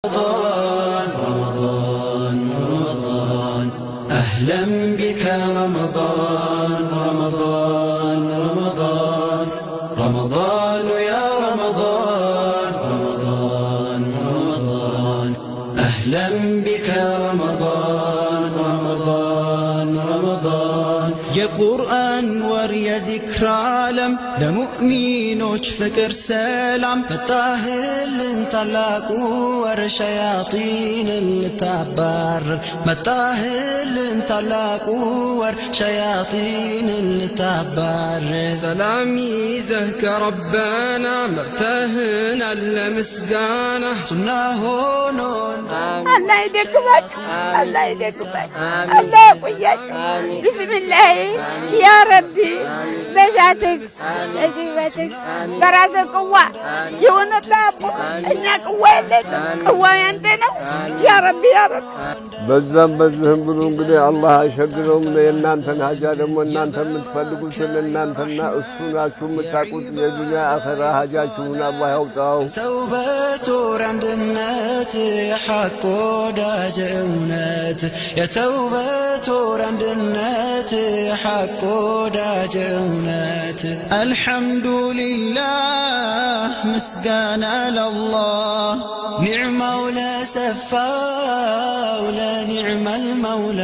رمضان رمضان أهلا بك رمضان رمضان رمضان رمضان يا رمضان رمضان رمضان أهلا بك رمضان رمضان رمضان يا قرآن وريا ذكر عالم لمؤمنوች ፍቅር ሰላም መጣህልን ታላቁ ወር ሸያጢንን ልታባርር መጣህልን ታላቁ ወር ሸያጢንን ልታባርር ሰላም ይዘህ ከረበና መርተህናል ለምስጋና ሱና ሆኖ አላህ ይደግማክ አላህ ይደግማክ አላህ ያቆያችሁ ቢስሚላህ ያ ረቢ በዛትክ እጅበትክ በራስህ ቅዋ ይሁንልህ እኛ ቅዋ የለንም ቅዋ ያንተ ነው ያ ረቢ ያ ረቢ በዛም በዝህም ብሎ እንግዲህ አላህ አሸግረውም የእናንተን ሀጃ ደግሞ እናንተ የምትፈልጉትን እናንተና እሱ ናችሁ የምታውቁት የዱንያ አኸራ ሀጃችሁን አላህ ያውጣው ተውበት ወር አንድነት የሐቅ ወዳጅ እውነት የተውበት ወር አንድነት የሐቅ ወዳጅ እውነት አልሐምዱሊላህ ምስጋና ለአላህ ኒዕማው ለሰፋው ለኒዕመል መውላ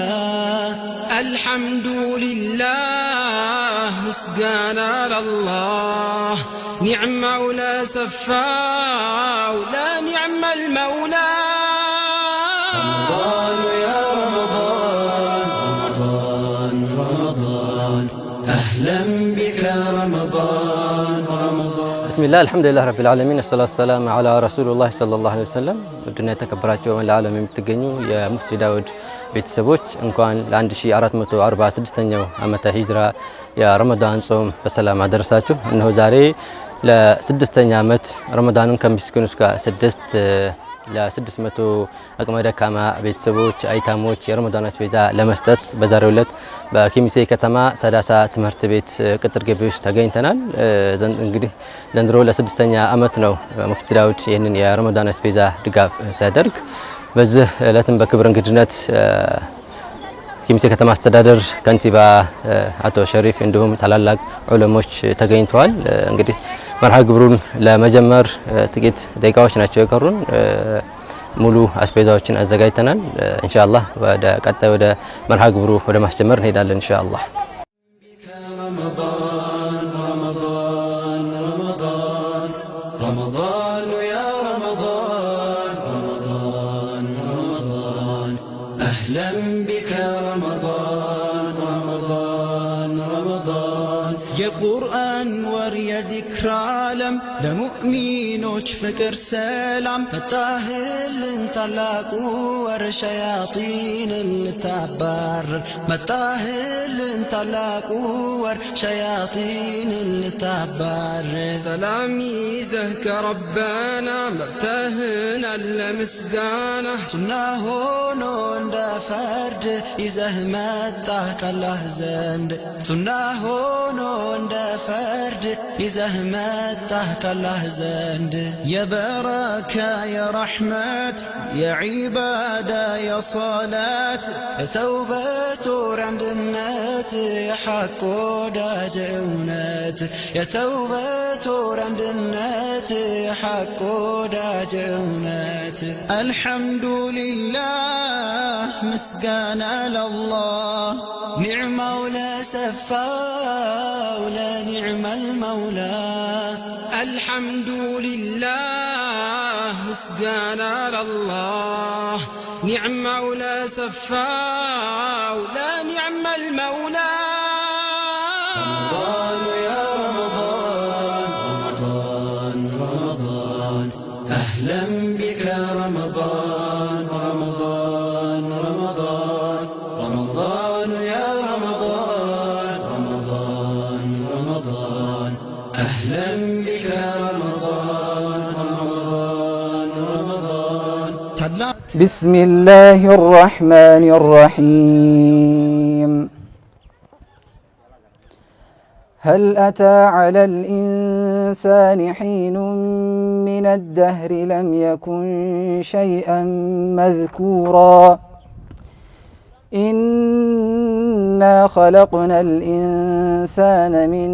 አልሐምዱሊላህ ምስጋና ለአላህ ኒዕማው ለሰፋው ለኒዕመል መውላ رمضان يا رمضان رمضان رمضان أهلا بك رمضان رمضان بسم الله الحمد لله رب العالمين الصلاة والسلام على رسول الله صلى الله عليه وسلم ودنا ተከብራችሁ ለዓለም የምትገኙ የሙፍቲ ዳውድ ቤተሰቦች እንኳን ለ1446ኛው ዓመተ ሂጅራ የረመዳን ጾም በሰላም አደረሳችሁ። እነሆ ዛሬ ለ6ኛ ዓመት ረመዳንን ከሚስኪኖች ጋር ለ600 አቅመ ደካማ ቤተሰቦች አይታሞች የረመዳን አስቤዛ ለመስጠት በዛሬው ዕለት በኬሚሴ ከተማ ሰዳሳ ትምህርት ቤት ቅጥር ግቢ ውስጥ ተገኝተናል። እንግዲህ ዘንድሮ ለ6ኛ ዓመት ነው ሙፍቲ ዳውድ ይህንን የረመዳን አስቤዛ ድጋፍ ሲያደርግ። በዚህ ዕለትም በክብር እንግድነት ኬሚሴ ከተማ አስተዳደር ከንቲባ አቶ ሸሪፍ እንዲሁም ታላላቅ ዑለሞች ተገኝተዋል። እንግዲህ መርሃ ግብሩን ለመጀመር ጥቂት ደቂቃዎች ናቸው የቀሩን። ሙሉ አስቤዛዎችን አዘጋጅተናል። ኢንሻአላህ ወደ ቀጣይ ወደ መርሃ ግብሩ ወደ ማስጀመር እንሄዳለን ኢንሻአላህ። رمضان رمضان رمضان رمضان يا رمضان رمضان رمضان أهلا بك رمضان رمضان رمضان يا قرآن وريا ذكر عالم لمؤمنوች ፍቅር ሰላም መጣህልን ታላቁ ወር ሸያጢንን ልታባርር መጣህልን ታላቁ ወር ሸያጢንን ልታባርር ሰላም ይዘህ ከረበና መርተህናል ለምስጋና ሱና ሆኖ እንደ ፈርድ ይዘህ መጣህ ካላህ ዘንድ ሱና ሆኖ እንደ ፈርድ ይዘህ መጣህ ካላህ ዘንድ የበረካ የረሕመት የዒባዳ የሰላት የተውበት ወር አንድነት የሐቅ ወዳጅ እውነት የተውበት ወር አንድነት የሐቅ ወዳጅ እውነት አልሐምዱሊላህ ምስጋና ለአላህ ኒዕማው ለሰፋው ለኒዕመል መውላ አልሐምዱሊላህ ምስጋና ለአላህ ኒዕማው ለሰፋው ለኒዕመል መውላ رمضان يا رمضان رمضان رمضان أهلا بك رمضان رمضان رمضان رمضان يا رمضان رمضان رمضان أهلا بك رمضان رمضان رمضان بسم الله الرحمن الرحيم هل أتى على الإنسان حين من الدهر لم يكن شيئا مذكورا إنا خلقنا الإنسان من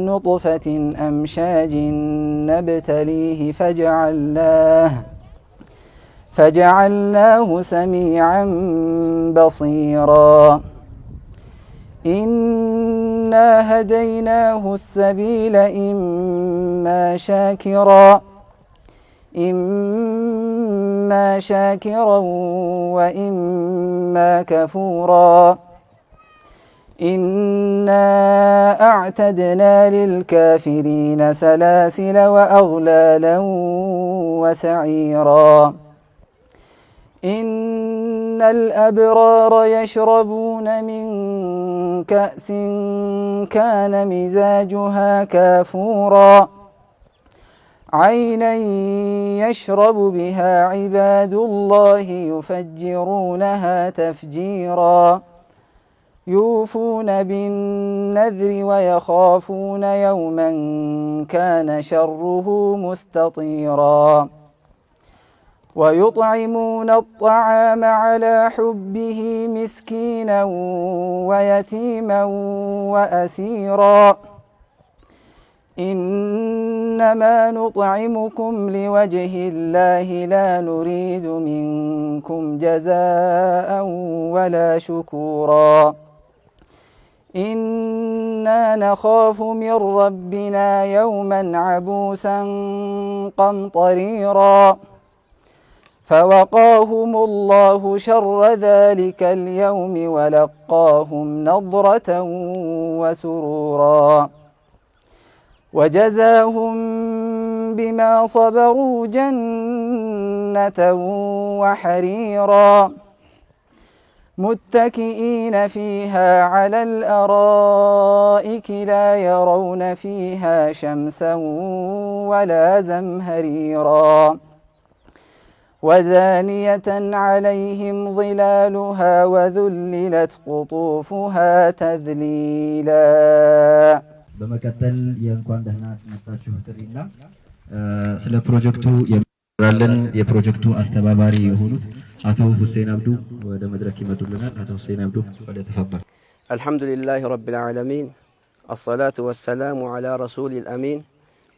نطفة أمشاج نبتليه فجعلناه سميعا بصيرا إنا هديناه السبيل إما شاكرا وإما كفورا إنا أعتدنا للكافرين سلاسل وأغلالا وسعيرا إن الأبرار يشربون من كأس كان مزاجها كافورا عينا يشرب بها عباد الله يفجرونها تفجيرا يوفون بالنذر ويخافون يوما كان شره مستطيرا ويطعمون الطعام على حبه مسكينا ويتيما وأسيرا إنما نطعمكم لوجه الله لا نريد منكم جزاء ولا شكورا إنا نخاف من ربنا يوما عبوسا قمطريرا فوقاهم الله شر ذلك اليوم ولقاهم نضرة وسرورا وجزاهم بما صبروا جنة وحريرا متكئين فيها على الأرائك لا يرون فيها شمسا ولا زمهريرا ودانية عليهم ظلالها وذللت قطوفها تذليلا በመቀጠል የእንኳን ደህና መጣችሁ ጥሪና ስለ ፕሮጀክቱ የሚራለን የፕሮጀክቱ አስተባባሪ የሆኑት አቶ ሁሴን አብዱ ወደ መድረክ ይመጡልናል። አቶ ሁሴን አብዱ ወደ ተፈضل። አልሐምዱሊላሂ ረቢል ዓለሚን الصلاة والسلام على رسول الأمين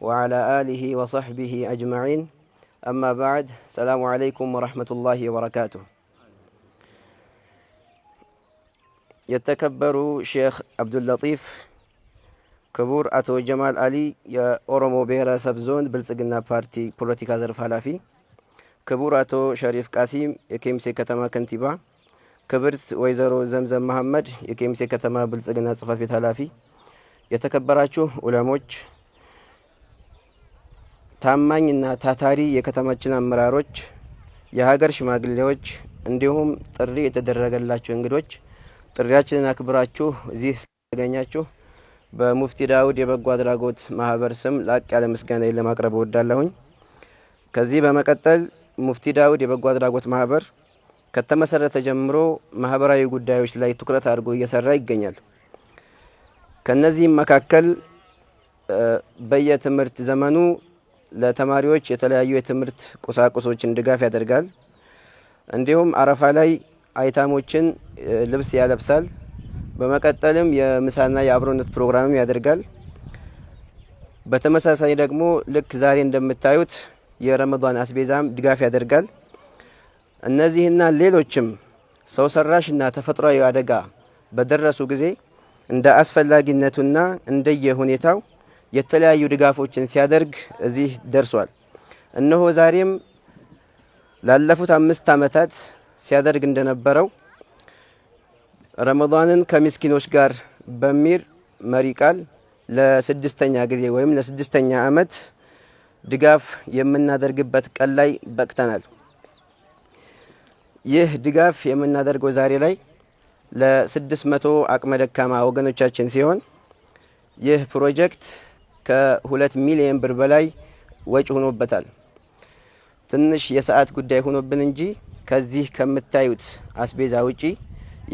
وعلى آله وصحبه أجمعين أما بعد السلام عليكم ورحمة الله وبركاته. يتكبر شيخ عبد اللطيف ክቡር አቶ ጀማል አሊ የኦሮሞ ብሔረሰብ ዞን ብልጽግና ፓርቲ ፖለቲካ ዘርፍ ኃላፊ፣ ክቡር አቶ ሸሪፍ ቃሲም የኬሚሴ ከተማ ከንቲባ፣ ክብርት ወይዘሮ ዘምዘም መሐመድ የኬሚሴ ከተማ ብልጽግና ጽሕፈት ቤት ኃላፊ፣ የተከበራችሁ ዑለሞች፣ ታማኝና ታታሪ የከተማችን አመራሮች፣ የሀገር ሽማግሌዎች እንዲሁም ጥሪ የተደረገላችሁ እንግዶች ጥሪያችንን አክብራችሁ እዚህ ስለተገኛችሁ በሙፍቲ ዳውድ የበጎ አድራጎት ማህበር ስም ላቅ ያለ ምስጋና ለማቅረብ እወዳለሁኝ። ከዚህ በመቀጠል ሙፍቲ ዳውድ የበጎ አድራጎት ማህበር ከተመሰረተ ጀምሮ ማህበራዊ ጉዳዮች ላይ ትኩረት አድርጎ እየሰራ ይገኛል። ከነዚህም መካከል በየትምህርት ዘመኑ ለተማሪዎች የተለያዩ የትምህርት ቁሳቁሶችን ድጋፍ ያደርጋል። እንዲሁም አረፋ ላይ አይታሞችን ልብስ ያለብሳል። በመቀጠልም የምሳና የአብሮነት ፕሮግራም ያደርጋል። በተመሳሳይ ደግሞ ልክ ዛሬ እንደምታዩት የረመዳን አስቤዛም ድጋፍ ያደርጋል። እነዚህና ሌሎችም ሰው ሰራሽና ተፈጥሯዊ አደጋ በደረሱ ጊዜ እንደ አስፈላጊነቱና እንደየሁኔታው የተለያዩ ድጋፎችን ሲያደርግ እዚህ ደርሷል። እነሆ ዛሬም ላለፉት 5 ዓመታት ሲያደርግ እንደነበረው ረመዳንን ከምስኪኖች ጋር በሚል መሪ ቃል ለ6ኛ ጊዜ ወይም ለ6ኛ ዓመት ድጋፍ የምናደርግበት ቀን ላይ በቅተናል። ይህ ድጋፍ የምናደርገው ዛሬ ላይ ለ600 አቅመ ደካማ ወገኖቻችን ሲሆን ይህ ፕሮጀክት ከ2 ሚሊዮን ብር በላይ ወጪ ሆኖበታል። ትንሽ የሰዓት ጉዳይ ሆኖብን እንጂ ከዚህ ከምታዩት አስቤዛ ውጪ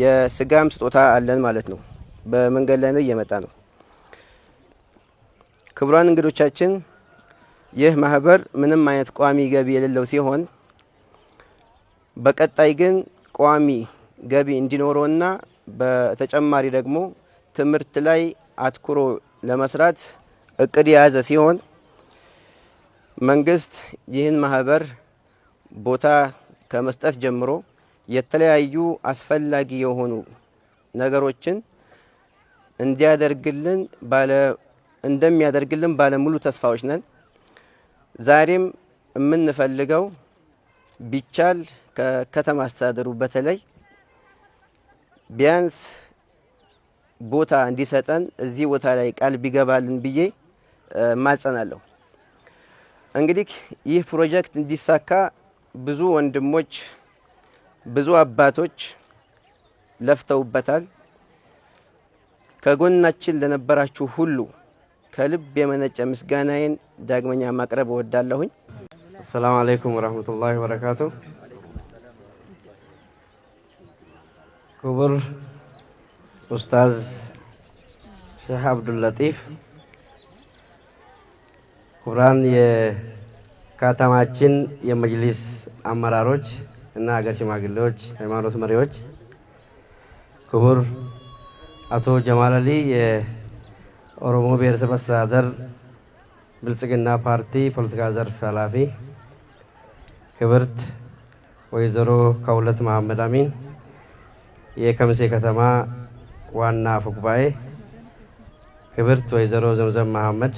የስጋም ስጦታ አለን ማለት ነው። በመንገድ ላይ ነው እየመጣ ነው። ክቡራን እንግዶቻችን ይህ ማህበር ምንም አይነት ቋሚ ገቢ የሌለው ሲሆን በቀጣይ ግን ቋሚ ገቢ እንዲኖረውና በተጨማሪ ደግሞ ትምህርት ላይ አትኩሮ ለመስራት እቅድ የያዘ ሲሆን መንግስት ይህን ማህበር ቦታ ከመስጠት ጀምሮ የተለያዩ አስፈላጊ የሆኑ ነገሮችን እንደሚያደርግልን ባለሙሉ ተስፋዎች ነን። ዛሬም የምንፈልገው ቢቻል ከከተማ አስተዳደሩ በተለይ ቢያንስ ቦታ እንዲሰጠን እዚህ ቦታ ላይ ቃል ቢገባልን ብዬ ማጸናለሁ። እንግዲህ ይህ ፕሮጀክት እንዲሳካ ብዙ ወንድሞች ብዙ አባቶች ለፍተውበታል። ከጎናችን ለነበራችሁ ሁሉ ከልብ የመነጨ ምስጋናዬን ዳግመኛ ማቅረብ እወዳለሁኝ። السلام عليكم ورحمة الله وبركاته. ክቡር ኡስታዝ ሼህ አብዱል ለጢፍ፣ ክቡራን የከተማችን የመጅሊስ አመራሮች እና ሀገር ሽማግሌዎች፣ ሃይማኖት መሪዎች፣ ክቡር አቶ ጀማል አሊ የኦሮሞ ብሔረሰብ አስተዳደር ብልጽግና ፓርቲ ፖለቲካ ዘርፍ ኃላፊ፣ ክብርት ወይዘሮ ከውለት መሐመድ አሚን የከሚሴ ከተማ ዋና አፈ ጉባኤ፣ ክብርት ወይዘሮ ዘምዘም መሐመድ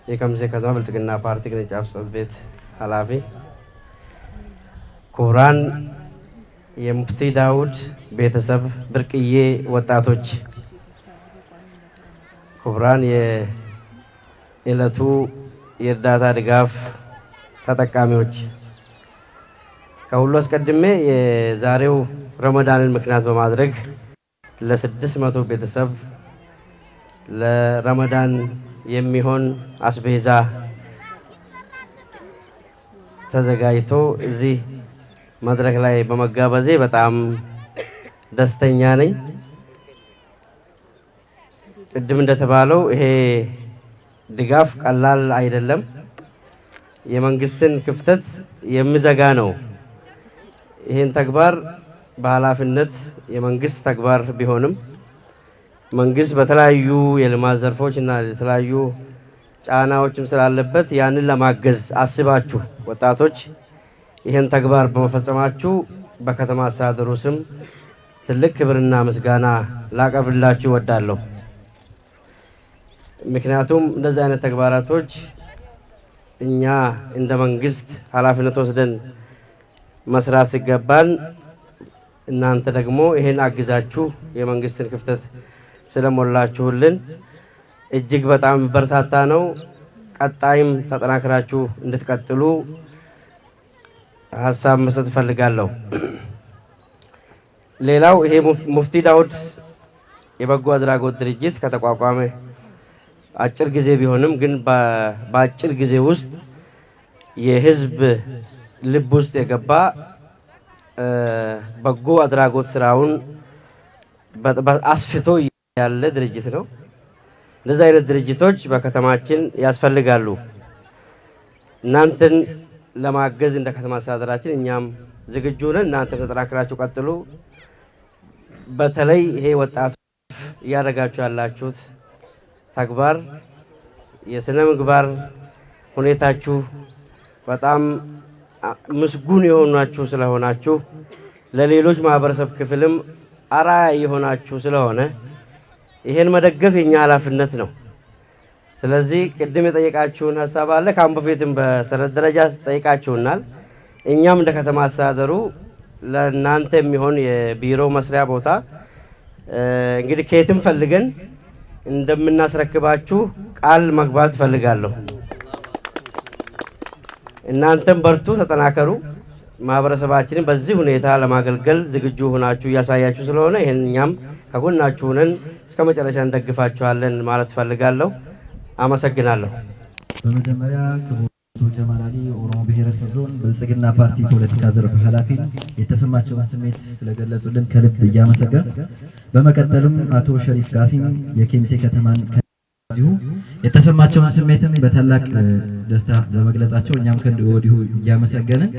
የከሚሴ ከተማ ብልጽግና ፓርቲ ቅርንጫፍ ጽሕፈት ቤት ኃላፊ፣ ክቡራን የሙፍቲ ዳውድ ቤተሰብ ብርቅዬ ወጣቶች፣ ክቡራን የዕለቱ የእርዳታ ድጋፍ ተጠቃሚዎች፣ ከሁሉ አስቀድሜ የዛሬው ረመዳንን ምክንያት በማድረግ ለ600 ቤተሰብ ለረመዳን የሚሆን አስቤዛ ተዘጋጅቶ እዚህ መድረክ ላይ በመጋበዜ በጣም ደስተኛ ነኝ። ቅድም እንደተባለው ይሄ ድጋፍ ቀላል አይደለም። የመንግስትን ክፍተት የሚዘጋ ነው። ይሄን ተግባር በኃላፊነት የመንግስት ተግባር ቢሆንም መንግስት በተለያዩ የልማት ዘርፎች እና የተለያዩ ጫናዎችም ስላለበት ያንን ለማገዝ አስባችሁ ወጣቶች ይሄን ተግባር በመፈጸማችሁ በከተማ አስተዳደሩ ስም ትልቅ ክብርና ምስጋና ላቀርብላችሁ እወዳለሁ። ምክንያቱም እንደዚህ አይነት ተግባራቶች እኛ እንደ መንግስት ኃላፊነት ወስደን መስራት ሲገባን እናንተ ደግሞ ይሄን አግዛችሁ የመንግስትን ክፍተት ስለሞላችሁልን እጅግ በጣም በርታታ ነው። ቀጣይም ተጠናክራችሁ እንድትቀጥሉ ሀሳብ መስጠት ፈልጋለሁ። ሌላው ይሄ ሙፍቲ ዳውድ የበጎ አድራጎት ድርጅት ከተቋቋመ አጭር ጊዜ ቢሆንም ግን በአጭር ጊዜ ውስጥ የህዝብ ልብ ውስጥ የገባ በጎ አድራጎት ስራውን አስፍቶ ያለ ድርጅት ነው። እንደዚህ አይነት ድርጅቶች በከተማችን ያስፈልጋሉ። እናንተን ለማገዝ እንደ ከተማ አስተዳደራችን እኛም ዝግጁ ነን። እናንተ ተጠናክራችሁ ቀጥሉ። በተለይ ይሄ ወጣቶች እያደረጋችሁ ያላችሁት ተግባር የስነ ምግባር ሁኔታችሁ በጣም ምስጉን የሆናችሁ ስለሆናችሁ ለሌሎች ማህበረሰብ ክፍልም አርአያ የሆናችሁ ስለሆነ ይሄን መደገፍ የኛ ኃላፊነት ነው። ስለዚህ ቅድም የጠየቃችሁን ሀሳብ አለ። ካሁን በፊትም በሰነድ ደረጃ ጠይቃችሁናል። እኛም እንደ ከተማ አስተዳደሩ ለእናንተ የሚሆን የቢሮ መስሪያ ቦታ እንግዲህ ከየትም ፈልገን እንደምናስረክባችሁ ቃል መግባት ፈልጋለሁ። እናንተም በርቱ፣ ተጠናከሩ። ማህበረሰባችንን በዚህ ሁኔታ ለማገልገል ዝግጁ ሆናችሁ እያሳያችሁ ስለሆነ ይሄን እኛም ከጎናችሁ ነን፣ እስከ መጨረሻ እንደግፋችኋለን ማለት ፈልጋለሁ። አመሰግናለሁ። በመጀመሪያ ክቡር ጀማል አሊ ኦሮሞ ብሔረሰብ ዞን ብልጽግና ፓርቲ ፖለቲካ ዘርፍ ኃላፊ የተሰማቸውን ስሜት ስለገለጹልን ከልብ እያመሰገን፣ በመቀጠልም አቶ ሸሪፍ ቃሲም የኬሚሴ ከተማን የተሰማቸውን ስሜትም በታላቅ ደስታ በመግለጻቸው እኛም ከወዲሁ እያመሰገንን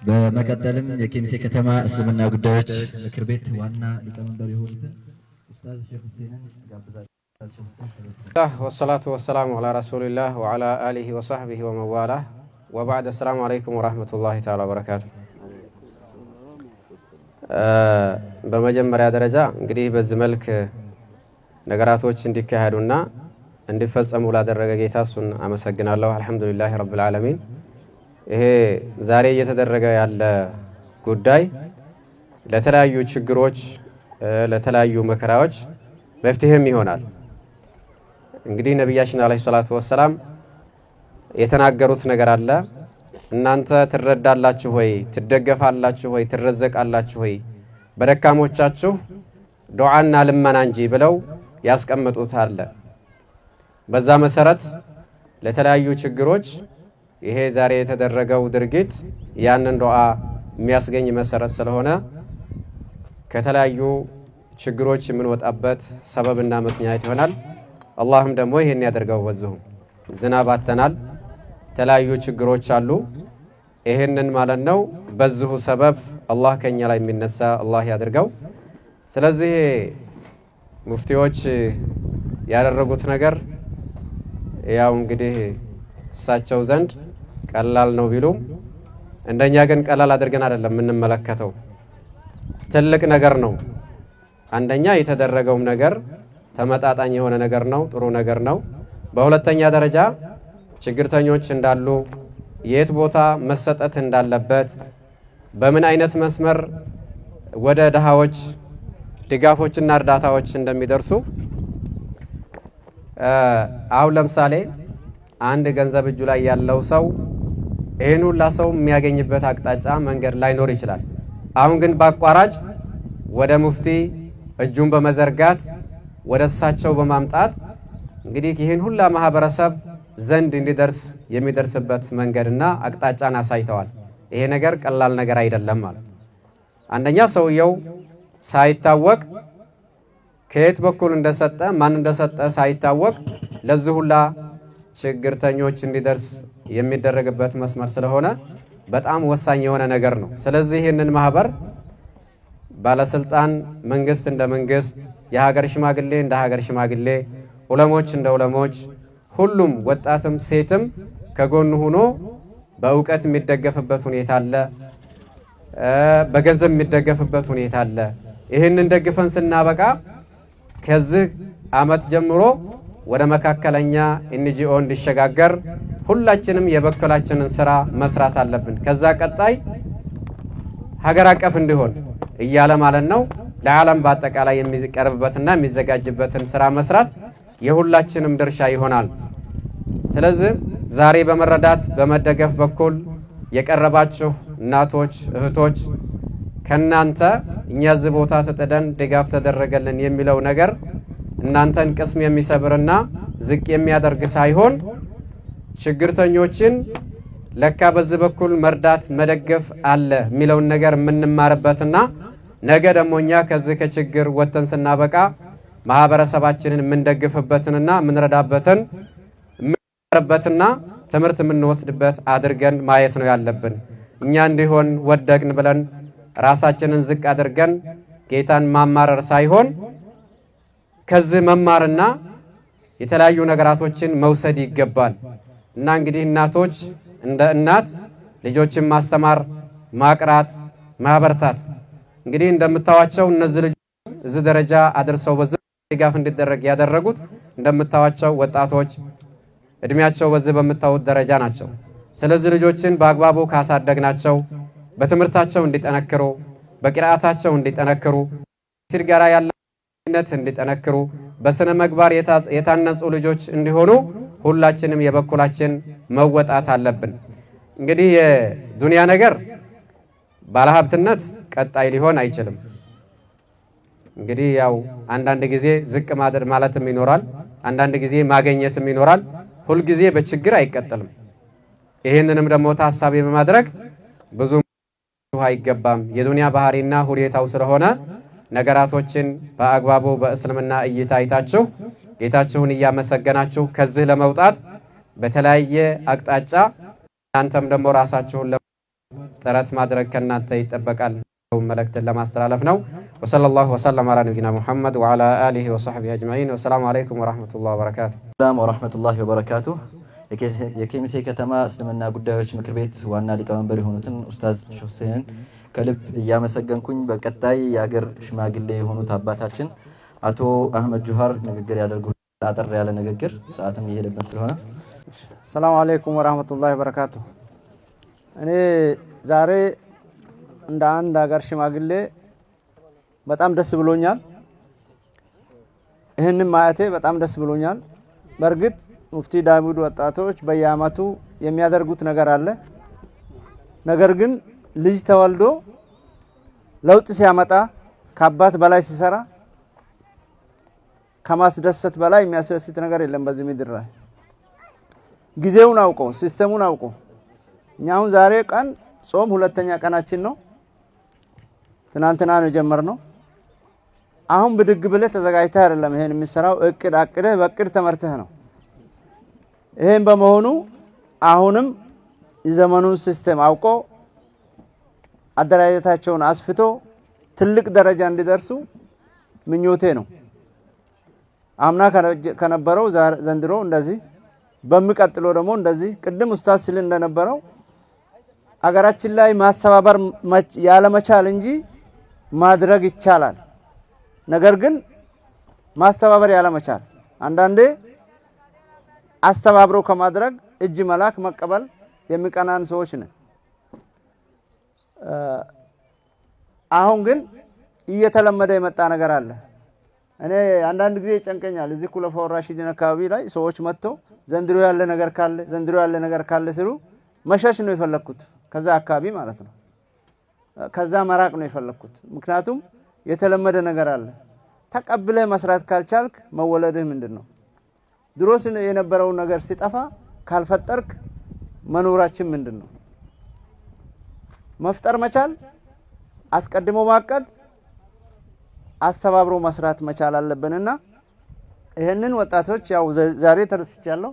በመቀጠልም የኬሚሴ ከተማ እስልምና ጉዳዮች ምክር ቤት ዋና ሊቀመንበር የሆኑትን ኡስታዝ ሼህ ሁሴንን ጋብዛለሁ። ወሰላቱ ወሰላሙ ዐላ ረሱሊላህ ወዐላ አሊሂ ወሰህቢሂ ወመዋላህ ወባዕድ። አሰላሙ አለይኩም ወራህመቱላሂ ተዓላ ወበረካቱ። በመጀመሪያ ደረጃ እንግዲህ በዚህ መልክ ነገራቶች እንዲካሄዱና እንዲፈጸሙ ላደረገ ጌታ እሱን አመሰግናለሁ። አልሐምዱሊላህ ረብል ዓለሚን። ይሄ ዛሬ እየተደረገ ያለ ጉዳይ ለተለያዩ ችግሮች፣ ለተለያዩ መከራዎች መፍትሄም ይሆናል። እንግዲህ ነቢያችን አለይሂ ሰላቱ ወሰላም የተናገሩት ነገር አለ። እናንተ ትረዳላችሁ ወይ? ትደገፋላችሁ ወይ? ትረዘቃላችሁ ወይ? በደካሞቻችሁ ዱዓና ልመና እንጂ ብለው ያስቀምጡት አለ። በዛ መሰረት ለተለያዩ ችግሮች ይሄ ዛሬ የተደረገው ድርጊት ያንን ዱዓ የሚያስገኝ መሰረት ስለሆነ ከተለያዩ ችግሮች የምንወጣበት ሰበብና ምክንያት ይሆናል። አላህም ደግሞ ይሄን ያደርገው። በዚሁ ዝናብ አተናል፣ የተለያዩ ችግሮች አሉ። ይሄንን ማለት ነው በዚሁ ሰበብ አላህ ከኛ ላይ የሚነሳ አላህ ያደርገው። ስለዚህ ሙፍቲዎች ያደረጉት ነገር ያው እንግዲህ እሳቸው ዘንድ ቀላል ነው ቢሉም እንደኛ ግን ቀላል አድርገን አይደለም የምንመለከተው። ትልቅ ነገር ነው። አንደኛ የተደረገውም ነገር ተመጣጣኝ የሆነ ነገር ነው፣ ጥሩ ነገር ነው። በሁለተኛ ደረጃ ችግርተኞች እንዳሉ፣ የት ቦታ መሰጠት እንዳለበት፣ በምን አይነት መስመር ወደ ድሃዎች ድጋፎችና እርዳታዎች እንደሚደርሱ አሁን ለምሳሌ አንድ ገንዘብ እጁ ላይ ያለው ሰው ይሄን ሁላ ሰው የሚያገኝበት አቅጣጫ መንገድ ላይኖር ይችላል። አሁን ግን በአቋራጭ ወደ ሙፍቲ እጁን በመዘርጋት ወደ እሳቸው በማምጣት እንግዲህ ይሄን ሁላ ማህበረሰብ ዘንድ እንዲደርስ የሚደርስበት መንገድና አቅጣጫን አሳይተዋል። ይሄ ነገር ቀላል ነገር አይደለም ማለት። አንደኛ ሰውየው ሳይታወቅ ከየት በኩል እንደሰጠ ማን እንደሰጠ ሳይታወቅ ለዚህ ሁላ ችግርተኞች እንዲደርስ የሚደረግበት መስመር ስለሆነ በጣም ወሳኝ የሆነ ነገር ነው። ስለዚህ ይህንን ማህበር ባለስልጣን፣ መንግስት እንደ መንግስት፣ የሀገር ሽማግሌ እንደ ሀገር ሽማግሌ፣ ዑለሞች እንደ ዑለሞች፣ ሁሉም ወጣትም ሴትም ከጎኑ ሆኖ በእውቀት የሚደገፍበት ሁኔታ አለ፣ በገንዘብ የሚደገፍበት ሁኔታ አለ። ይህንን ደግፈን ስናበቃ ከዚህ አመት ጀምሮ ወደ መካከለኛ ኤንጂኦ እንዲሸጋገር ሁላችንም የበኩላችንን ስራ መስራት አለብን። ከዛ ቀጣይ ሀገር አቀፍ እንዲሆን እያለ ማለት ነው ለዓለም በአጠቃላይ የሚቀርብበትና የሚዘጋጅበትን ስራ መስራት የሁላችንም ድርሻ ይሆናል። ስለዚህ ዛሬ በመረዳት በመደገፍ በኩል የቀረባችሁ እናቶች፣ እህቶች ከናንተ እኛ እዚህ ቦታ ተጠደን ድጋፍ ተደረገልን የሚለው ነገር እናንተን ቅስም የሚሰብርና ዝቅ የሚያደርግ ሳይሆን ችግርተኞችን ለካ በዚህ በኩል መርዳት መደገፍ አለ የሚለውን ነገር የምንማርበትና ነገ ደግሞ እኛ ከዚህ ከችግር ወጥተን ስናበቃ ማህበረሰባችንን የምንደግፍበትንና የምንረዳበትን የምንማርበትና ትምህርት የምንወስድበት አድርገን ማየት ነው ያለብን። እኛ እንዲሆን ወደቅን ብለን ራሳችንን ዝቅ አድርገን ጌታን ማማረር ሳይሆን ከዚህ መማርና የተለያዩ ነገራቶችን መውሰድ ይገባል። እና እንግዲህ እናቶች እንደ እናት ልጆችን ማስተማር፣ ማቅራት፣ ማበርታት እንግዲህ እንደምታዋቸው እነዚህ ልጆች እዚህ ደረጃ አድርሰው በዚህ ድጋፍ እንዲደረግ ያደረጉት እንደምታዋቸው ወጣቶች እድሜያቸው በዚህ በመታወት ደረጃ ናቸው። ስለዚህ ልጆችን በአግባቡ ካሳደግናቸው በትምህርታቸው እንዲጠነክሩ፣ በቂራአታቸው እንዲጠነክሩ፣ ሲር ጋራ ያለነት እንዲጠነክሩ፣ በስነ ምግባር የታነጹ ልጆች እንዲሆኑ ሁላችንም የበኩላችን መወጣት አለብን። እንግዲህ የዱንያ ነገር ባለሀብትነት ቀጣይ ሊሆን አይችልም። እንግዲህ ያው አንዳንድ ጊዜ ዝቅ ማለትም ይኖራል፣ አንዳንድ ጊዜ ማግኘትም ይኖራል። ሁል ጊዜ በችግር አይቀጥልም። ይህንንም ደግሞ ታሳቢ በማድረግ ብዙ አይገባም። የዱንያ ባህሪና ሁኔታው ስለሆነ ነገራቶችን በአግባቡ በእስልምና እይታ አይታችሁ ጌታችሁን እያመሰገናችሁ ከዚህ ለመውጣት በተለያየ አቅጣጫ እናንተም ደግሞ ራሳችሁን ጥረት ማድረግ ከናንተ ይጠበቃል መልእክትን ለማስተላለፍ ነው። ወሰለላሁ ወሰለም ዐላ ነቢይና ሙሐመድ ወዐላ አሊሂ ወሰሕቢሂ አጅመዒን። ወሰላሙ ዐለይኩም ወረሕመቱላሂ ወበረካቱሁ። ሰላም ወረሕመቱላሂ ወበረካቱሁ። የኬሚሴ ከተማ እስልምና ጉዳዮች ምክር ቤት ዋና ሊቀመንበር የሆኑትን ኡስታዝ ሼህ ሁሴንን ከልብ እያመሰገንኩኝ በቀጣይ የአገር ሽማግሌ የሆኑት አባታችን አቶ አህመድ ጁሃር ንግግር ያደርጉ። አጠር ያለ ንግግር ሰዓትም እየሄደብን ስለሆነ። ሰላም አለይኩም ወራህመቱላሂ ወበረካቱ። እኔ ዛሬ እንደ አንድ ሀገር ሽማግሌ በጣም ደስ ብሎኛል። ይህንን ማየቴ በጣም ደስ ብሎኛል። በእርግጥ ሙፍቲ ዳውድ ወጣቶች በየአመቱ የሚያደርጉት ነገር አለ። ነገር ግን ልጅ ተወልዶ ለውጥ ሲያመጣ ከአባት በላይ ሲሰራ ከማስደሰት በላይ የሚያስደስት ነገር የለም በዚህ ምድር ላይ። ጊዜውን አውቆ ሲስተሙን አውቆ እኛ አሁን ዛሬ ቀን ጾም ሁለተኛ ቀናችን ነው። ትናንትና ነው የጀመርነው። አሁን ብድግ ብለህ ተዘጋጅተህ አይደለም ይሄን የሚሰራው፣ እቅድ አቅደህ በእቅድ ተመርተህ ነው። ይሄን በመሆኑ አሁንም የዘመኑን ሲስተም አውቆ አደራጀታቸውን አስፍቶ ትልቅ ደረጃ እንዲደርሱ ምኞቴ ነው። አምና ከነበረው ዘንድሮ እንደዚህ በሚቀጥለው ደግሞ እንደዚህ ቅድም ኡስታዝ ሲል እንደነበረው አገራችን ላይ ማስተባበር ያለ መቻል እንጂ ማድረግ ይቻላል። ነገር ግን ማስተባበር ያለ መቻል አንዳንዴ አስተባብሮ ከማድረግ እጅ መላክ መቀበል የሚቀናን ሰዎች ነን። አሁን ግን እየተለመደ የመጣ ነገር አለ። እኔ አንዳንድ ጊዜ ይጨንቀኛል። እዚህ ኩለፋው ራሺዲን አካባቢ ላይ ሰዎች መጥተው ዘንድሮ ያለ ነገር ካለ ሲሉ መሸሽ ነው የፈለኩት፣ ከዛ አካባቢ ማለት ነው። ከዛ መራቅ ነው የፈለኩት። ምክንያቱም የተለመደ ነገር አለ። ተቀብለህ መስራት ካልቻልክ መወለድህ ምንድነው? ድሮስ የነበረው ነገር ሲጠፋ ካልፈጠርክ መኖራችን ምንድነው? መፍጠር መቻል፣ አስቀድሞ ማቀድ፣ አስተባብሮ መስራት መቻል አለብንና ይሄንን ወጣቶች ያው ዛሬ ተረስቻለሁ።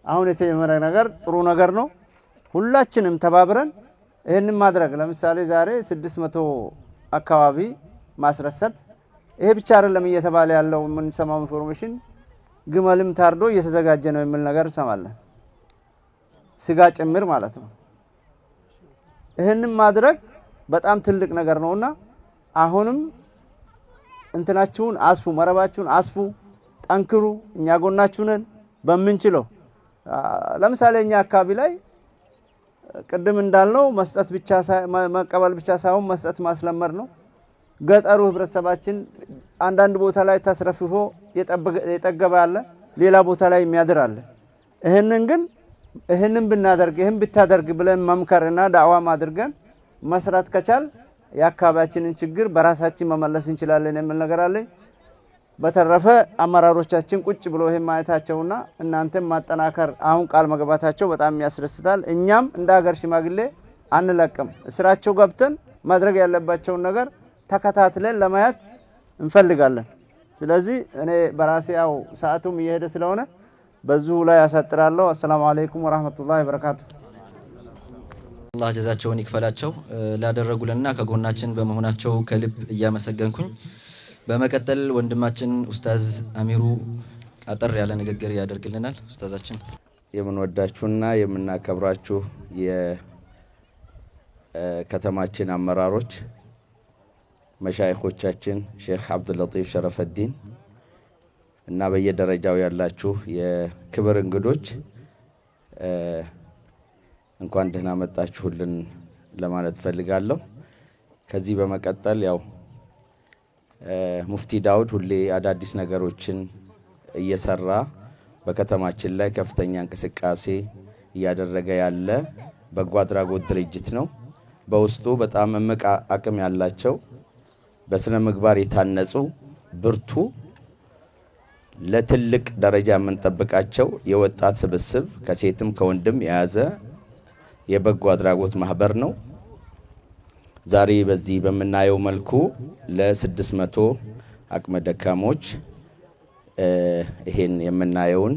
አሁን የተጀመረ ነገር ጥሩ ነገር ነው። ሁላችንም ተባብረን ይሄንን ማድረግ ለምሳሌ ዛሬ 600 አካባቢ ማስረሰት ይሄ ብቻ አይደለም እየተባለ ያለው የምንሰማው ኢንፎርሜሽን ግመልም ታርዶ እየተዘጋጀ ነው የሚል ነገር እንሰማለን። ስጋ ጭምር ማለት ነው። ይሄንን ማድረግ በጣም ትልቅ ነገር ነውና አሁንም እንትናችሁን አስፉ፣ መረባችሁን አስፉ፣ ጠንክሩ። እኛ ጎናችሁ ነን በምንችለው። ለምሳሌ እኛ አካባቢ ላይ ቅድም እንዳልነው መስጠት ብቻ መቀበል ብቻ ሳይሆን መስጠት ማስለመር ነው። ገጠሩ ህብረተሰባችን አንዳንድ ቦታ ላይ ተትረፍፎ የጠገበ አለ፣ ሌላ ቦታ ላይ የሚያድር አለ። ይሄንን ብናደርግ ይሄን ብታደርግ ብለን መምከርና ዳዕዋ ማድርገን መስራት ከቻል የአካባቢያችንን ችግር በራሳችን መመለስ እንችላለን የሚል ነገር አለ። በተረፈ አመራሮቻችን ቁጭ ብሎ ይሄን ማየታቸውና እናንተም ማጠናከር አሁን ቃል መግባታቸው በጣም ያስደስታል። እኛም እንደ ሀገር ሽማግሌ አንለቅም። ስራቸው ገብተን ማድረግ ያለባቸውን ነገር ተከታትለን ለማየት እንፈልጋለን። ስለዚህ እኔ በራሴ ያው ሰዓቱም እየሄደ ስለሆነ በዚሁ ላይ ያሳጥራለሁ። አሰላሙ አለይኩም ወራህመቱላሂ ወበረካቱ። አላህ ጀዛቸውን ይክፈላቸው ላደረጉልንና ከጎናችን በመሆናቸው ከልብ እያመሰገንኩኝ በመቀጠል ወንድማችን ኡስታዝ አሚሩ አጠር ያለ ንግግር ያደርግልናል። ኡስታዛችን። የምንወዳችሁና የምናከብራችሁ የከተማችን አመራሮች፣ መሻይኾቻችን ሼክ አብዱልለጢፍ ሸረፈዲን እና በየደረጃው ያላችሁ የክብር እንግዶች እንኳን ደህና መጣችሁልን ለማለት ፈልጋለሁ። ከዚህ በመቀጠል ያው ሙፍቲ ዳውድ ሁሌ አዳዲስ ነገሮችን እየሰራ በከተማችን ላይ ከፍተኛ እንቅስቃሴ እያደረገ ያለ በጎ አድራጎት ድርጅት ነው። በውስጡ በጣም እምቅ አቅም ያላቸው በስነ ምግባር የታነጹ ብርቱ ለትልቅ ደረጃ የምንጠብቃቸው የወጣት ስብስብ ከሴትም ከወንድም የያዘ የበጎ አድራጎት ማህበር ነው። ዛሬ በዚህ በምናየው መልኩ ለ600 አቅመ ደካሞች ይሄን የምናየውን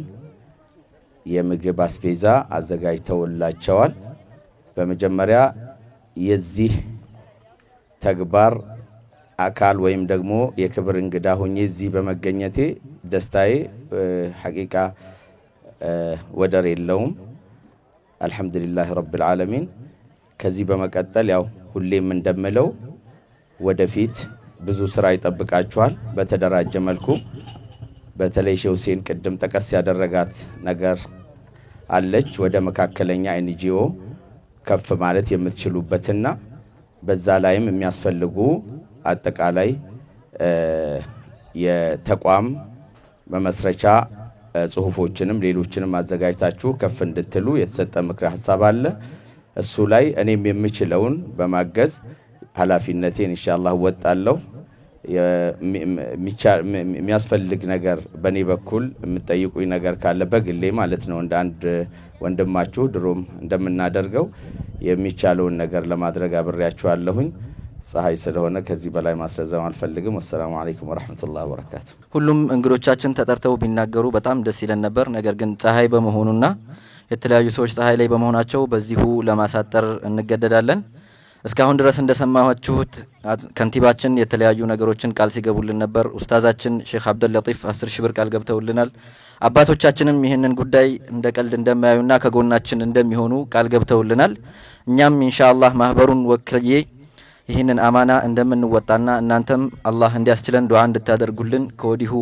የምግብ አስቤዛ አዘጋጅተውላቸዋል። በመጀመሪያ የዚህ ተግባር አካል ወይም ደግሞ የክብር እንግዳ ሆኜ እዚህ በመገኘቴ ደስታዬ ሐቂቃ ወደር የለውም። አልহামዱሊላህ ረብል ዓለሚን። ከዚህ በመቀጠል ያው ሁሌም እንደምለው ወደፊት ብዙ ስራ ይጠብቃችኋል። በተደራጀ መልኩ በተለይ ሼህ ሁሴን ቅድም ጠቀስ ያደረጋት ነገር አለች። ወደ መካከለኛ ኤንጂኦ ከፍ ማለት የምትችሉበትና በዛ ላይም የሚያስፈልጉ አጠቃላይ የተቋም መመስረቻ ጽሁፎችንም ሌሎችንም አዘጋጅታችሁ ከፍ እንድትሉ የተሰጠ ምክረ ሐሳብ አለ። እሱ ላይ እኔም የምችለውን በማገዝ ኃላፊነቴን ኢንሻአላህ ወጣለሁ። የሚያስፈልግ ነገር በኔ በኩል የምትጠይቁኝ ነገር ካለ በግሌ ማለት ነው እንደ አንድ ወንድማችሁ ድሮም እንደምናደርገው የሚቻለውን ነገር ለማድረግ አብሬያችኋለሁኝ። ፀሐይ ስለሆነ ከዚህ በላይ ማስረዘም አልፈልግም። ወሰላሙ አለይኩም ወራህመቱላሂ ወበረካቱ። ሁሉም እንግዶቻችን ተጠርተው ቢናገሩ በጣም ደስ ይለን ነበር። ነገር ግን ፀሐይ በመሆኑና የተለያዩ ሰዎች ፀሐይ ላይ በመሆናቸው በዚሁ ለማሳጠር እንገደዳለን። እስካሁን ድረስ እንደሰማችሁት ከንቲባችን የተለያዩ ነገሮችን ቃል ሲገቡልን ነበር። ኡስታዛችን ሼክ አብዱል ለጢፍ 10 ሺህ ብር ቃል ገብተውልናል። አባቶቻችንም ይህንን ጉዳይ እንደ ቀልድ እንደማያዩና ከጎናችን እንደሚሆኑ ቃል ገብተውልናል። እኛም ኢንሻአላህ ማህበሩን ወክዬ ይህንን አማና እንደምንወጣና እናንተም አላህ እንዲያስችለን ዱዓ እንድታደርጉልን ከወዲሁ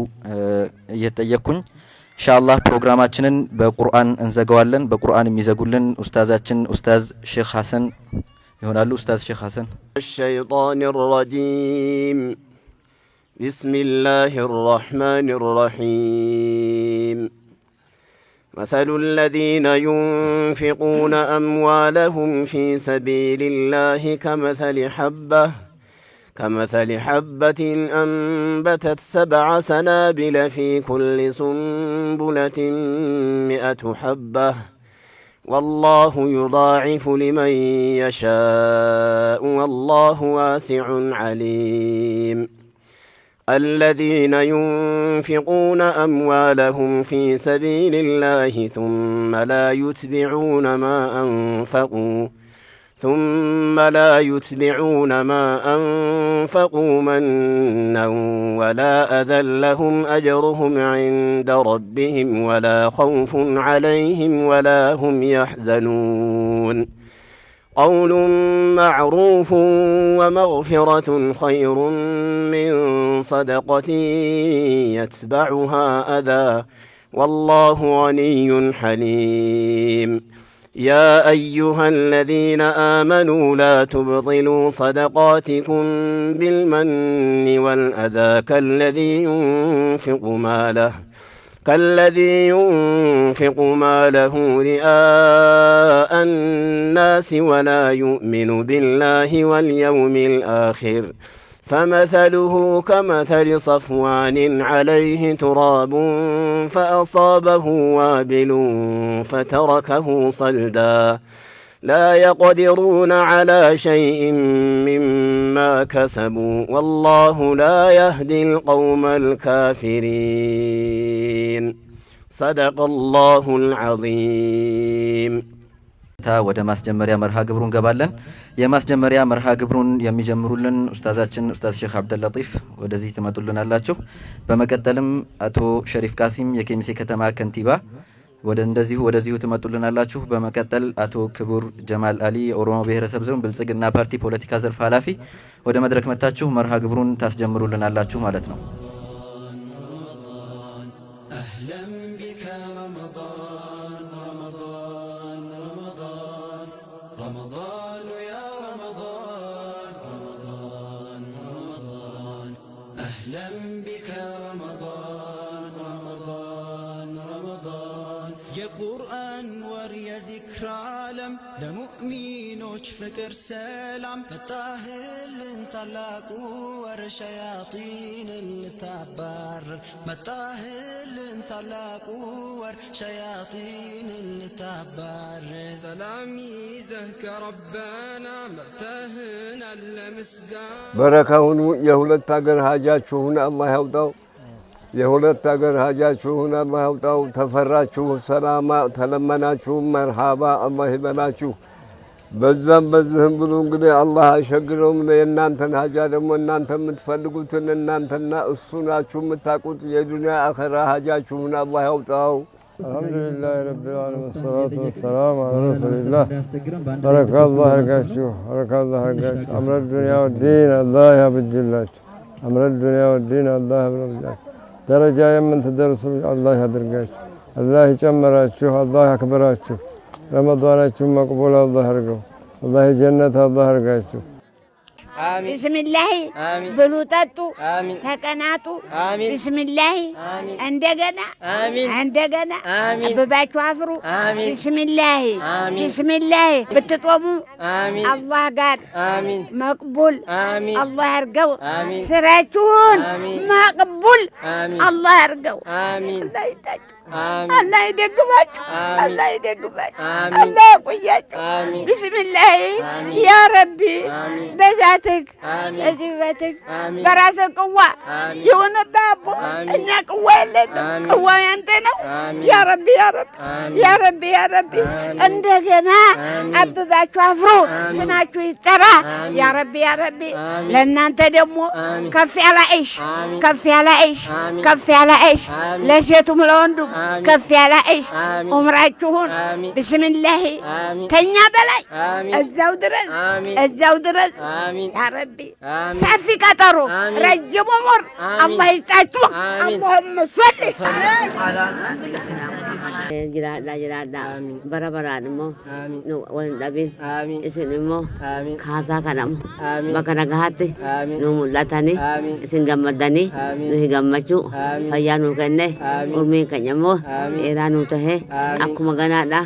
እየተጠየቅኩኝ ኢንሻአላህ ፕሮግራማችንን በቁርአን እንዘጋዋለን። በቁርአን የሚዘጉልን ኡስታዛችን ኡስታዝ ሼክ ሐሰን ይሆናሉ። ኡስታዝ ሼክ ሐሰን الشيطان الرجيم بسم الله الرحمن الرحيم مثل الذين ينفقون أموالهم في سبيل الله كمثل حبة أنبتت 7 سنابل في كل سنبلة 100 حبة والله يضاعف لمن يشاء والله واسع عليم الذين ينفقون أموالهم في سبيل الله ثم لا يتبعون ما أنفقوا منا ولا أذى لهم أجرهم عند ربهم ولا خوف عليهم ولا هم يحزنون قول معروف ومغفرة خير من صدقة يتبعها أذى والله غني حليم يا أيها الذين آمنوا لا تبطلوا صدقاتكم بالمن والأذى كالذي ينفق ماله رئاء الناس ولا يؤمن بالله واليوم الآخر فمثله كمثل صفوان عليه تراب فأصابه وابل فتركه صلدا لا يقدرون على شيء مما كسبوا والله لا يهدي القوم الكافرين صدق الله العظيم ወደ ማስጀመሪያ መርሃ ግብሩ እንገባለን። የማስጀመሪያ መርሃ ግብሩን የሚጀምሩልን ኡስታዛችን ኡስታዝ ሼክ አብዱል ለጢፍ ወደዚህ ትመጡልናላችሁ። በመቀጠልም አቶ ሸሪፍ ቃሲም የኬሚሴ ከተማ ከንቲባ ወደዚሁ ትመጡልናላችሁ። በመቀጠል አቶ ክቡር ጀማል አሊ የኦሮሞ ብሔረሰብ ዞን ብልጽግና ፓርቲ ፖለቲካ ዘርፍ ኃላፊ ወደ መድረክ መጣችሁ መርሃ ግብሩን ታስጀምሩልናላችሁ ማለት ነው። የቁርአን ወር የዚክር ዓለም ለሙእሚኖች ፍቅር ሰላም መጣህልን ታላቁ ወር ሸያጢንን ልታባርር መጣህልን ታላቁ ወር ሸያጢንን ልታባርር ሰላም ይዘህ ከረበና መርተህን አለ ምስጋና በረካውን የሁለት ሀገር ሀጃችሁን አላህ ያውጣው። የሁለት ሀገር ሀጃችሁን አላህ ያውጣው። ተፈራችሁ ሰላማ ተለመናችሁ መርሃባ አላህ ይበላችሁ። በዛም በዚህም ብሎ እንግዲህ አላህ አይሸግረውም። የእናንተን ሀጃ ደግሞ እናንተ የምትፈልጉትን እናንተና እሱ ናችሁ የምታውቁት። የዱንያ አኸራ ሀጃችሁን አላህ ያውጣው። አልሐምዱሊላህ ረቢል ዓለሚን ሰላቱ ወሰላሙ ዐላ ረሱሊላህ። በረካላህ ያርጋችሁ፣ በረካላህ ያርጋችሁ። አምረ ዱንያ ወዲን አላህ ያብጅላችሁ። አምረ ዱንያ ወዲን አላህ ያብጅላችሁ። ደረጃ የምትደርሱ አላህ ያድርጋችሁ። አላህ ይጨምራችሁ፣ አላህ ያክብራችሁ። ረመዳናችሁን መቅቡል አላህ ያርገው። አላህ ጀነት አላህ ያርጋችሁ። ቢስሚላህ ብሉ ጠጡ፣ ተቀናጡ። ቢስሚላህ እንደገና እንደገና አብባችሁ አፍሩ። ቢስሚላህ ቢስሚላህ ብትጦሙ አላህ ጋር መቅቡል አላህ ያርገው። ስራችሁን መቅቡል አላህ ያርገው። አላህ ይስጣችሁ፣ አላህ ይደግማችሁ፣ አላህ ይደግማችሁ፣ አላህ ያቆያችሁ። ቢስሚላህ ያ ረቢ በዛትህ እዚህ በትህ በራስህ ቅዋ የሆነብህ አቦ እኛ ቅዋ የለንም። ቅዋው ያንተ ነው። ያ ረቢ ያ ረቢ ያ ረቢ ያ ረቢ እንደገና አብባችሁ አፍሩ፣ ስማችሁ ይጠራ። ያ ረቢ ያ ረቢ ለእናንተ ደግሞ ከፍ ያለ ዒሽ ከፍ ያለ ዒሽ ከፍ ያለ ዒሽ ለሴቱም ለወንዱም ከፍ ያለ ዒሽ ዑምራችሁን ቢስሚላህ ከኛ በላይ እዛው ድረስ እዛው ድረስ ያ ረቢ ሰፊ ቀጠሮ ረጅም ዑምር አላህ ይስጣችሁ። አላሁመ ሶሊ jiraadha bara baraan immoo nu waliin dhabin isin immoo kaasaa kanamo bakka nagahaatti nu mul'atanii isin gammadanii nu gammachuu fayyaa nu kenne umriin keenya immoo dheeraa nu tahe akkuma ganaadha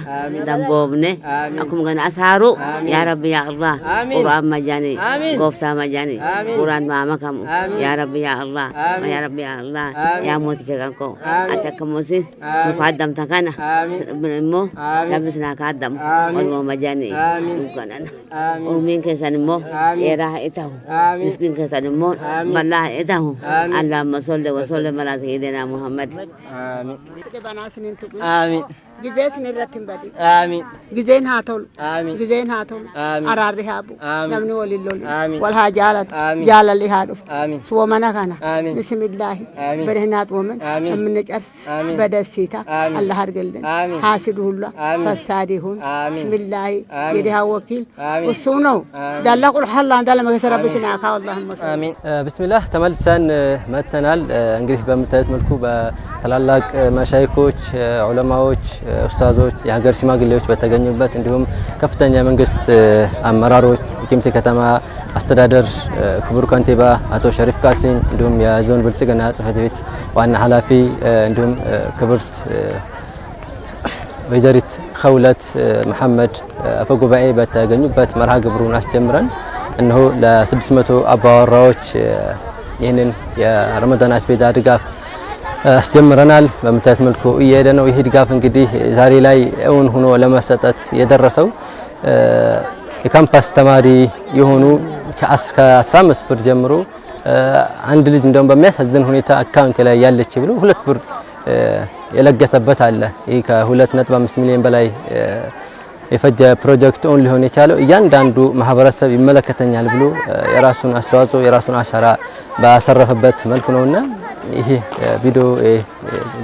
damboobne akkuma ganaa saaruu yaa rabbi yaa Allah quraan majani gooftaa majani quraan maama kamu yaa rabbi yaa Allah yaa rabbi yaa Allah yaa mooticha kan koo ati akka moosin nu kaadamta kana immoo namni sinaa kaadamu walumaa majani dukkaanan umriin keessan immoo dheeraa haa ta'u miskiin keessan immoo bal'aa haa ta'u Allahumma salli wa sallim ala sayyidina Muhammad. Amiin. ጊዜስ ንረትን በዲ አሚን ጊዜን ሃቶል አሚን ጊዜን ሃቶል አራሪ ሃቡ ነምኒ ወልሎል ወልሃ ጃላት ጃላል ሃዱ ሶመና ካና ቢስሚላህ በደህናት ወመን እምንጨርስ በደስታ አላህ አድርገልን ሐሲዱ ሁላ ፈሳዲ ሁን ቢስሚላህ የዲሃ ወኪል እሱ ነው ዳላቁል ሐላ እንዳለ መከሰራ በስና ካ አላሁም አሚን ቢስሚላህ ተመልሰን መተናል። እንግዲህ በምታዩት መልኩ በተላላቅ መሻይኮች ዑለማዎች ኡስታዞች የሀገር ሽማግሌዎች በተገኙበት እንዲሁም ከፍተኛ መንግስት አመራሮች የኬሚሴ ከተማ አስተዳደር ክቡር ከንቲባ አቶ ሸሪፍ ቃሲም እንዲሁም የዞን ብልጽግና ጽሕፈት ቤት ዋና ኃላፊ እንዲሁም ክብርት ወይዘሪት ኸውለት መሐመድ አፈጉባኤ በተገኙበት መርሃ ግብሩን አስጀምረን እነሆ ለ600 አባወራዎች ይህንን የረመዳን አስቤዛ ድጋፍ አስጀምረናል። በምታዩት መልኩ እየሄደ ነው። ይህ ድጋፍ እንግዲህ ዛሬ ላይ እውን ሆኖ ለመሰጠት የደረሰው የካምፓስ ተማሪ የሆኑ ከ15 ብር ጀምሮ አንድ ልጅ እንደውም በሚያሳዝን ሁኔታ አካውንት ላይ ያለች ብሎ 2 ብር የለገሰበት አለ። ይህ ከ2.5 ሚሊዮን በላይ የፈጀ ፕሮጀክት ኦን ሊሆን የቻለው እያንዳንዱ ማህበረሰብ ይመለከተኛል ብሎ የራሱን አስተዋጽኦ የራሱን አሻራ ባሰረፈበት መልኩ ነውና ይሄ ቪዲዮ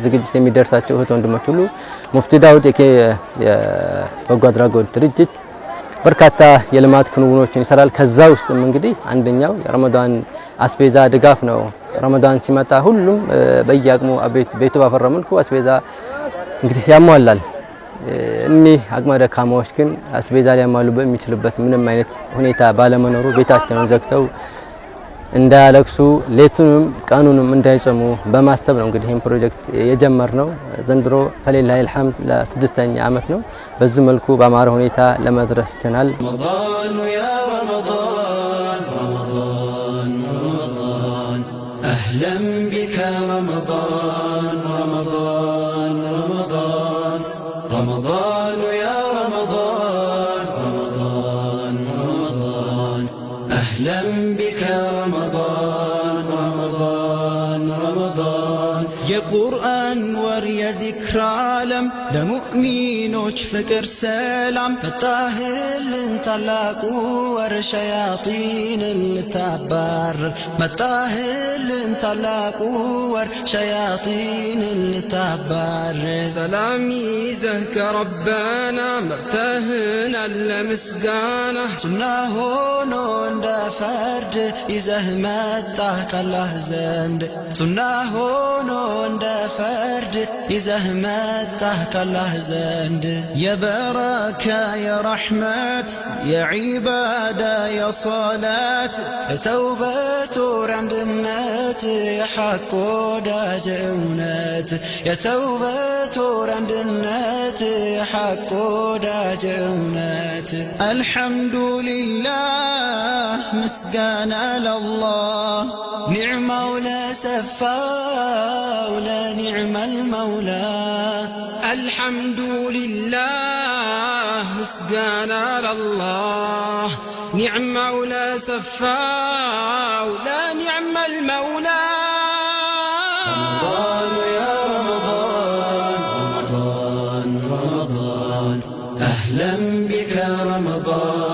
ዝግጅት የሚደርሳቸው እህት ወንድሞች ሁሉ ሙፍቲ ዳውድ የበጎ አድራጎት ድርጅት በርካታ የልማት ክንውኖችን ይሰራል። ከዛ ውስጥም እንግዲህ አንደኛው የረመዳን አስቤዛ ድጋፍ ነው። ረመዳን ሲመጣ ሁሉም በየአቅሙ ቤቱ ባፈራ መልኩ አስቤዛ እንግዲህ ያሟላል። እኒህ አቅመ ደካማዎች ግን አስቤዛ ሊያሟሉ በሚችሉበት ምንም አይነት ሁኔታ ባለመኖሩ ቤታቸውን ዘግተው እንዳያለቅሱ ሌቱንም ቀኑንም እንዳይጾሙ በማሰብ ነው እንግዲህ ይህን ፕሮጀክት የጀመርነው። ዘንድሮ ፈሊላሂ አልሐምድ ለ6ኛ ዓመት ነው። በዚህ መልኩ በአማረ ሁኔታ ለመድረስ ችለናል። رمضان يا رمضان رمضان رمضان أهلا بك رمضان رمضان رمضان رمضان يا رمضان رمضان رمضان أهلا بك رمضان رمضان رمضان የቁርአን ወር የዚክር ዓለም ለሙእሚኖች ፍቅር ሰላም መጣህልን ታላቁ ወር ሸያጢንን ልታባርር መጣህልን ታላቁ ወር ሸያጢንን ልታባርር ሰላም ይዘህ ከረበና መርተህናል ለምስጋና ሱና ሆኖ እንደ ፈርድ ይዘህ መጣህ ካላህ ዘንድ ሱና ሆኖ እንደ ፈርድ ይዘህ መጣህ ካላህ ዘንድ የበረካ የረሕመት የዒባዳ የሰላት የተውበት ወር አንድነት የሐቅ ወዳጅ እውነት የተውበት ወር አንድነት የሐቅ ወዳጅ እውነት አልሐምዱሊላህ ምስጋና ለላህ ኒዕማው ለሰፋው ለኒዕመል መውላ አልሐምዱሊላህ ምስጋና ለላህ ኒዕማው ለሰፋው ለኒዕመል መውላ رمضان يا رمضان رمضان رمضان أهلا بك رمضان